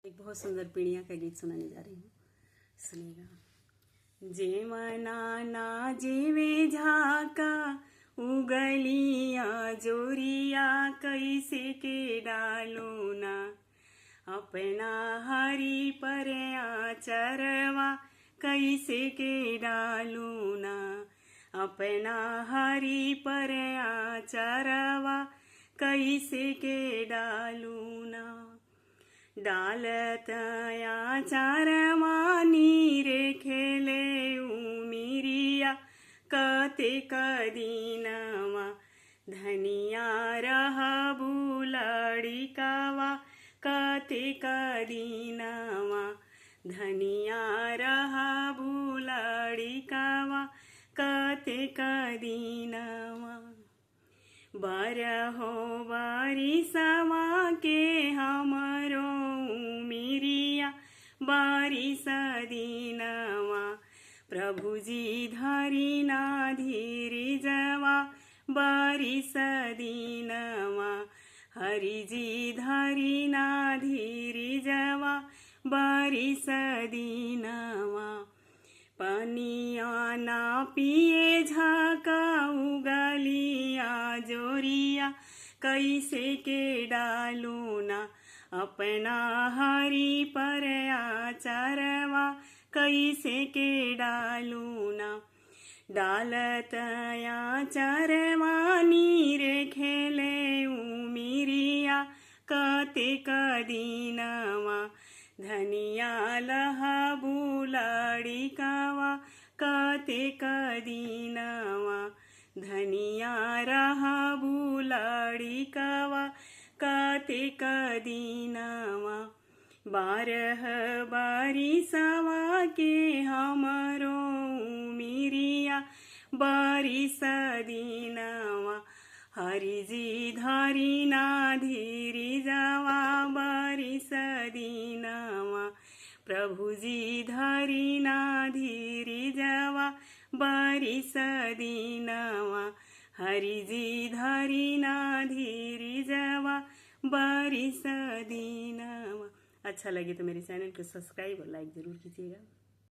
एक बहुत सुंदर पीड़िया का गीत सुनाने जा रही हूँ, सुनिएगा। जे मना ना जेवे झाका उगलिया जोरिया कैसे के डालो ना अपना हरि पर आचरवा कैसे के डालो ना अपना हरि पर आचरवा कैसे के डालो ना डालत आचार मानी रे खेले उमिरिया कते कदीनमा धनिया रह बुलड़िकावा कते कदीनमा धनिया रह बुलड़िकावा कते कदीनमा बरहो बारिशवा के हमरो उमिरिया बारिश दीनवा प्रभुजी धरी ना धीरी जवा बारिश दीनवा हरिजी धरी ना धीरी जवा बारिश दीनवा पनिया ना पिए झाका उगलिया जोरिया कैसे के डालू ना अपना हरि पर आचरवा कैसे के डालू ना डालत आचरवा नीरे खेले उमिरिया कते कदीनवा धनिया लह बुलड़िकावा कते कदीनवा धनिया रह बुलड़िकावा कते कदीनवा बारह बारिशवा के हमरो उमिरिया बारिश दीनवा हरिजी धरी ना धीरी जवा बारिश दीनवा प्रभुजी धरी ना धीरी जवा बारिश दीनवा हरिजी धरी ना धीरी जवा बारिश दीनवा। अच्छा लगे तो मेरे चैनल को सब्सक्राइब और लाइक जरूर कीजिएगा।